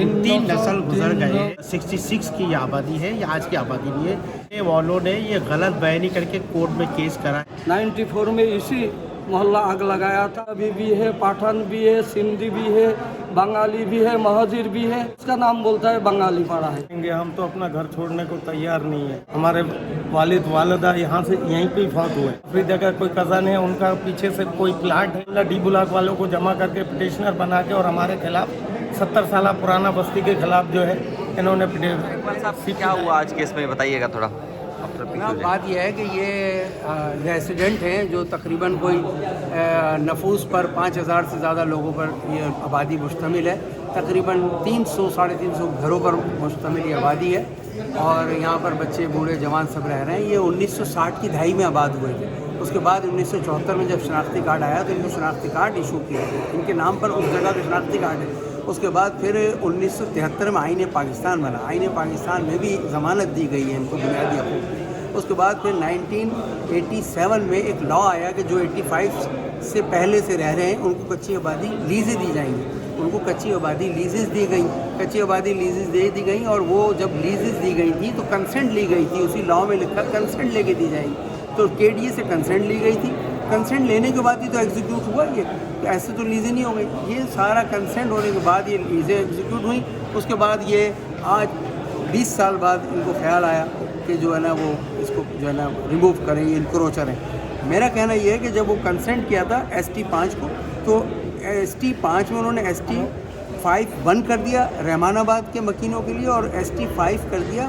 तीन नस्ल गुजर गए। 66 की ये आबादी है, ये आज की आबादी नहीं है। ये वालों ने ये गलत बयानी करके कोर्ट में केस करा। 94 में इसी मोहल्ला आग लगाया था। अभी भी है, पठान भी है, सिंधी भी है, बंगाली भी है, महाजिर भी है। इसका नाम बोलता है बंगाली पाड़ा है। हम तो अपना घर छोड़ने को तैयार नहीं है। हमारे वालिद वालिदा यहाँ से यहीं पे ही फौत हुए। फिर जगह कोई कज़न है, उनका पीछे से कोई प्लाट है। डी ब्लॉक वालों को जमा करके पिटिशनर बना के और हमारे खिलाफ 70 साल पुराना बस्ती के खिलाफ जो है इन्होंने क्या हुआ आज केस में, बताइएगा थोड़ा। बात यह है कि ये रेसिडेंट हैं जो तकरीबन कोई नफूस पर 5000 से ज़्यादा लोगों पर ये आबादी मुश्तमिल है। तकरीबन 300 साढ़े 300 घरों पर मुश्तमिल ये आबादी है और यहाँ पर बच्चे बूढ़े जवान सब रह रहे हैं। ये 1960 की दहाई में आबाद हुए थे। उसके बाद 1974 में जब शनाख्ती कार्ड आया तो इनको शनाख्ती कार्ड इशू किया गया। इनके नाम पर उस जगह का शनाख्ती कार्ड है। उसके बाद फिर 1973 में आईन पाकिस्तान बना। आईन पाकिस्तान में भी ज़मानत दी गई है इनको बुनियादी हकूक़ की। उसके बाद फिर 1987 में एक लॉ आया कि जो 85 से पहले से रह रहे हैं उनको कच्ची आबादी लीज़ें दी जाएंगी। उनको कच्ची आबादी लीजेस दी गई। कच्ची आबादी लीजेस दे दी गई और वो जब लीजेस दी गई थी तो कंसेंट ली गई थी। उसी लॉ में लिखा कंसेंट लेके दी जाएगी। तो केडीए से कंसेंट ली गई थी। कंसेंट लेने के बाद ही तो एग्जीक्यूट हुआ ये, तो ऐसे तो लीजें नहीं हो गई। ये सारा कंसेंट होने के बाद ये लीजें एग्जीक्यूट हुई। उसके बाद ये आज 20 साल बाद इनको ख्याल आया कि जो है ना वो इसको जो है ना रिमूव करें, ये इंक्रोचर हैं। मेरा कहना ये है कि जब वो कंसेंट किया था ST5 को, तो ST5 में उन्होंने ST5 बंद कर दिया रहमानाबाद के मकीनों के लिए और ST5 कर दिया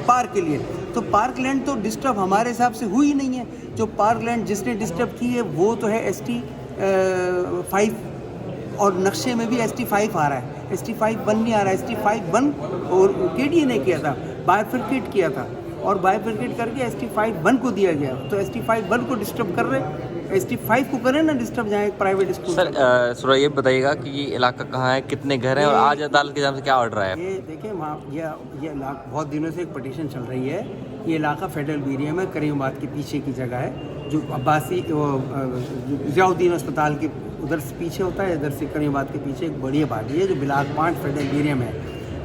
पार्क के लिए। तो पार्क लैंड तो डिस्टर्ब हमारे हिसाब से हुई नहीं है। जो पार्क लैंड जिसने डिस्टर्ब की है वो तो है ST5 और नक्शे में भी ST5 आ रहा है। ST5 बंद नहीं आ रहा है। ST5 बंद और केडीए ने किया था, बायफरकेट किया था और बायफरकेट करके ST5 बंद को दिया गया। तो ST5 बंद को डिस्टर्ब कर रहे, ST5 को करें ना डिस्टर्ब, जहाँ एक प्राइवेट स्कूल। सर थोड़ा ये बताइएगा कि ये इलाका कहाँ है, कितने घर हैं और आज अदालत के जाम से क्या ऑर्डर आया? ये देखिए वहाँ ये इलाका बहुत दिनों से एक पटिशन चल रही है। ये इलाका फेडरल बीरिया में करीमाबाद के पीछे की जगह है, जो अब्बासी ज़ियाउद्दीन अस्पताल के उधर से पीछे होता है। इधर से करीमाबाद के पीछे एक बड़ी आबादी है जो बिलाग 5 फेडरल बीरिया में है।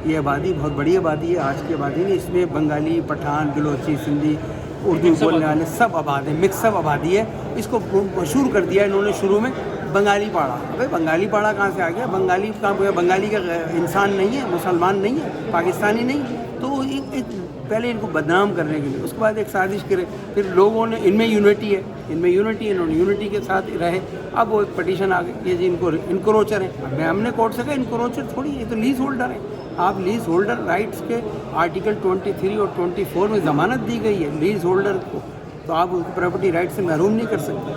ये आबादी बहुत बड़ी आबादी है, आज की आबादी नहीं। इसमें बंगाली, पठान, बलोची, सिंधी, उर्दू बोलने वाले सब आबाद है, मिक्सअप आबादी है। इसको मशहूर कर दिया इन्होंने शुरू में बंगाली पाड़ा। अबे बंगाली पाड़ा कहाँ से आ गया? बंगाली कहाँ? बंगाली का इंसान नहीं है, मुसलमान नहीं है, पाकिस्तानी नहीं। तो एक पहले इनको बदनाम करने के लिए, उसके बाद एक साजिश करे। फिर लोगों ने इनमें यूनिटी है, इन्होंने यूनिटी के साथ रहे। अब वो एक पटिशन आ गई, ये जी इनको इनक्रोचर है। अब हमने कोर्ट से कहा इनक्रोचर थोड़ी, ये तो लीज होल्डर है। आप लीज होल्डर राइट्स के आर्टिकल 23 और 24 में ज़मानत दी गई है लीज होल्डर को, तो आप उनको प्रॉपर्टी राइट से महरूम नहीं कर सकते।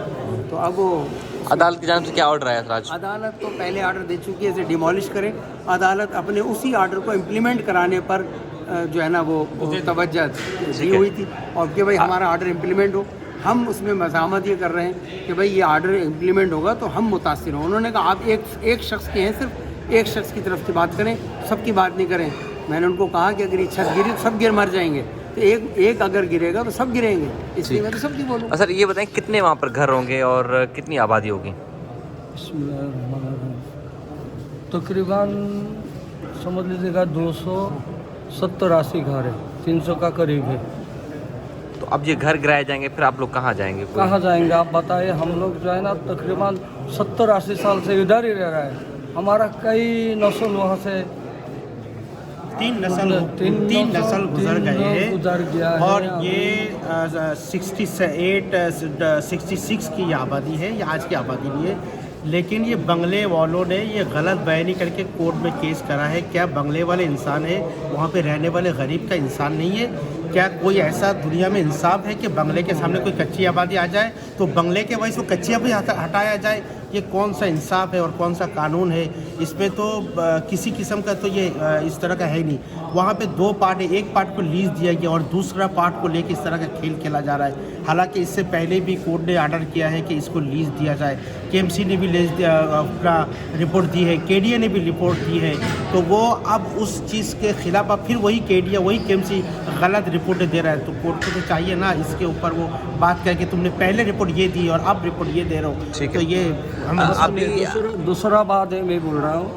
तो अब वो अदालत की जानिब से क्या ऑर्डर आया था आज? अदालत तो पहले ऑर्डर दे चुकी है इसे डिमोलिश करें। अदालत अपने उसी ऑर्डर को इम्प्लीमेंट कराने पर जो है ना वो तवज्जो दी हुई थी और कि भाई हमारा ऑर्डर इम्प्लीमेंट हो। हम उसमें मज़ामत ये कर रहे हैं कि भाई ये ऑर्डर इम्प्लीमेंट होगा तो हम मुतासिर हों। उन्होंने कहा आप एक शख्स के हैं, सिर्फ एक शख्स की तरफ से बात करें, सबकी बात नहीं करें। मैंने उनको कहा कि अगर ये छत गिरी तो सब मर जाएंगे, तो एक अगर गिरेगा तो सब गिरेंगे, इसलिए मैं तो सबकी बोलूँ। सर ये बताएं कितने वहाँ पर घर होंगे और कितनी आबादी होगी? तकरीबन समझ लीजिएगा 270-80 घर है, 300 का करीब है। तो अब ये घर गिराए जाएंगे, फिर आप लोग कहाँ जाएंगे? कहाँ जाएंगे आप बताइए? हम लोग जो है ना तकरीबन 70-80 साल से इधर ही रह रहा है। हमारा कई नस्ल वहाँ से तीन नस्ल गुजर गए और ये 66 की आबादी है, ये आज की आबादी नहीं है। लेकिन ये बंगले वालों ने ये गलत बयानी करके कोर्ट में केस करा है। क्या बंगले वाले इंसान है? वहाँ पे रहने वाले गरीब का इंसान नहीं है? क्या कोई ऐसा दुनिया में इंसाफ है कि बंगले के सामने कोई कच्ची आबादी आ जाए तो बंगले के वजह से वो कच्ची आबादी हटाया जाए? ये कौन सा इंसाफ है और कौन सा कानून है? इसमें तो किसी किस्म का तो ये इस तरह का है ही नहीं। वहाँ पे 2 पार्ट है, एक पार्ट को लीज दिया गया और दूसरा पार्ट को लेकर इस तरह का खेल खेला जा रहा है। हालांकि इससे पहले भी कोर्ट ने ऑर्डर किया है कि इसको लीज दिया जाए। KMC ने भी अपना रिपोर्ट दी है, KDA ने भी रिपोर्ट दी है। तो वो अब उस चीज़ के खिलाफ अब फिर वही KDA वही KMC गलत रिपोर्टें दे रहा है। तो कोर्ट को तो चाहिए ना इसके ऊपर वो बात करके तुमने पहले रिपोर्ट ये दी और अब रिपोर्ट ये दे रहे हो। तो ये हम दूसरा बात है, मैं बोल रहा हूँ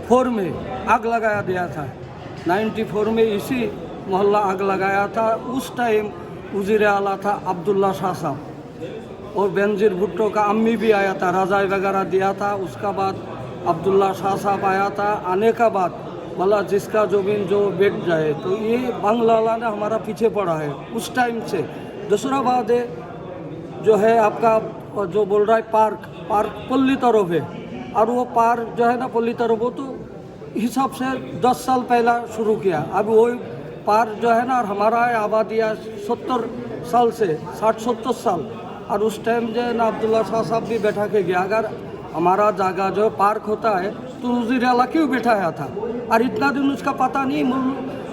94 में आग लगाया दिया था। 94 में इसी मोहल्ला आग लगाया था। उस टाइम वज़ीर आला था अब्दुल्ला शाह साहब और बेनज़ीर भुट्टो का अम्मी भी आया था, रज़ाई वगैरह दिया था। उसका बाद अब्दुल्ला शाह साहब आया था। आने का बाद बोला जिसका ज़मीन जो बैठ जाए, तो ये बांग्ला ने हमारा पीछे पड़ा है उस टाइम से। दूसरा बात है जो है आपका जो बोल रहा है पार्क पल्ली तरफ है, और वो पार्क जो है ना पल्ली तरफ, वो तो हिसाब से 10 साल पहला शुरू किया। अब वो पार्क जो है ना, और हमारा आबादी 70 साल से 60-70 साल, और उस टाइम जो है ना अब्दुल्ला शाह साहब भी बैठा के गया। अगर हमारा जगह जो पार्क होता है तो वज़ीर आला क्यों बैठाया था, और इतना दिन उसका पता नहीं।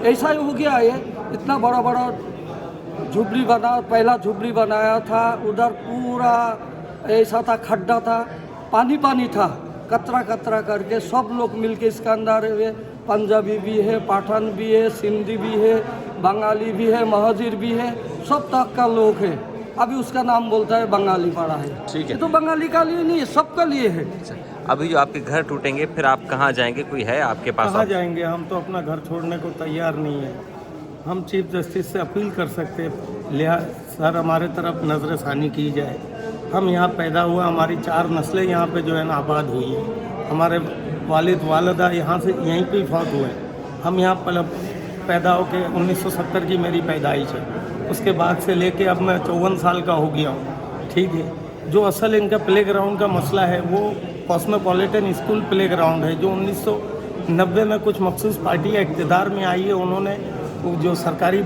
ऐसा ही हो गया ये, इतना बड़ा बड़ा झुपड़ी पहला झुपड़ी बनाया था। उधर पूरा ऐसा था, खड्डा था, पानी था, कतरा करके सब लोग मिलके इसके अंदर है। पंजाबी भी है, पठान भी है, सिंधी भी है, बंगाली भी है, महाजिर भी है, सब तक का लोग है। अभी उसका नाम बोलता है बंगाली पड़ा है। ठीक है। ये तो बंगाली का लिए नहीं है, सबका लिए है। अभी जो आपके घर टूटेंगे फिर आप कहाँ जाएंगे, कोई है आपके पास? कहाँ जाएंगे, हम तो अपना घर छोड़ने को तैयार नहीं है। हम चीफ जस्टिस से अपील कर सकते हैं, सर हमारे तरफ नजर षानी की जाए। हम यहाँ पैदा हुआ, हमारी 4 नस्लें यहाँ पे जो है ना आबाद हुई हैं। हमारे वालिद वालिदा यहाँ से यहीं पे ही फौत हुए हैं। हम यहाँ पैदा होके 1970 की मेरी पैदाइश है। उसके बाद से लेके अब मैं 54 साल का हो गया हूँ। ठीक है, जो असल इनका प्ले ग्राउंड का मसला है वो कॉस्मोपॉलिटन स्कूल प्ले ग्राउंड है, जो 1990 में कुछ मखसूस पार्टी इक़्तिदार में आई है। उन्होंने जो सरकारी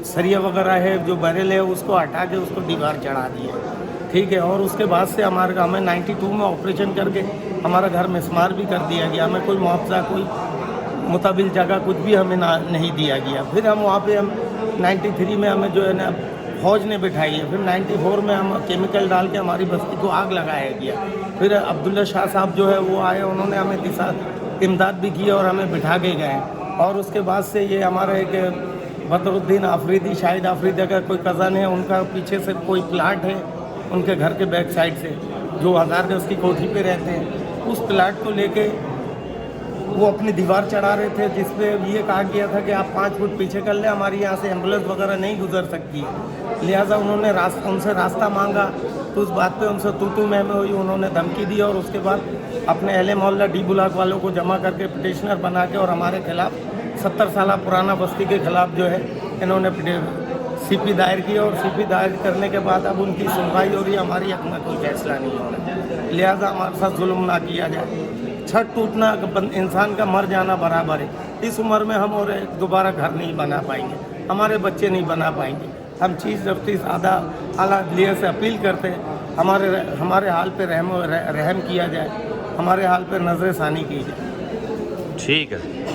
सरिया वगैरह है, जो बैरल है, उसको हटा के उसको दीवार चढ़ा दी है। ठीक है, और उसके बाद से हमें 92 में ऑपरेशन करके हमारा घर मिस्मार भी कर दिया गया। हमें कोई मुआवजा, कोई मुताबिल जगह कुछ भी हमें नहीं दिया गया। फिर हम वहाँ पे 93 में हमें जो है ना फौज ने बिठाई है। फिर 94 में हम केमिकल डाल के हमारी बस्ती को आग लगाया गया। फिर अब्दुल्ला शाह साहब जो है वो आए, उन्होंने हमें इमदाद भी की और हमें बिठा के गए। और उसके बाद से ये हमारा एक बदरुद्दीन आफरीदी, शाहिद आफरीदी का कोई कज़न है, उनका पीछे से कोई प्लाट है उनके घर के बैक साइड से, जो 1000 गज की कोठी पे रहते हैं। उस प्लाट को लेके वो अपनी दीवार चढ़ा रहे थे, जिसपे ये कहा गया था कि आप 5 फुट पीछे कर लें, हमारी यहाँ से एम्बुलेंस वगैरह नहीं गुजर सकती है। लिहाजा उन्होंने उनसे रास्ता मांगा, तो उस बात पे उनसे तू मैं हुई, उन्होंने धमकी दी। और उसके बाद अपने अहले मोहल्ला डी ब्लॉक वालों को जमा करके पिटिशनर बना के और हमारे खिलाफ 70 साल पुराना बस्ती के खिलाफ जो है इन्होंने CP दायर की। और CP दायर करने के बाद अब उनकी सुनवाई हो रही है, हमारी हक में कोई फैसला नहीं हो रहा। लिहाजा हमारे साथ जुल्म ना किया जाए। छत टूटना इंसान का मर जाना बराबर है। इस उम्र में हम और दोबारा घर नहीं बना पाएंगे, हमारे बच्चे नहीं बना पाएंगे। हम चीफ जस्टिस आला अदलिया से अपील करते हैं, हमारे हाल पे रहम किया जाए, हमारे हाल पे नजर षानी की जाए। ठीक है।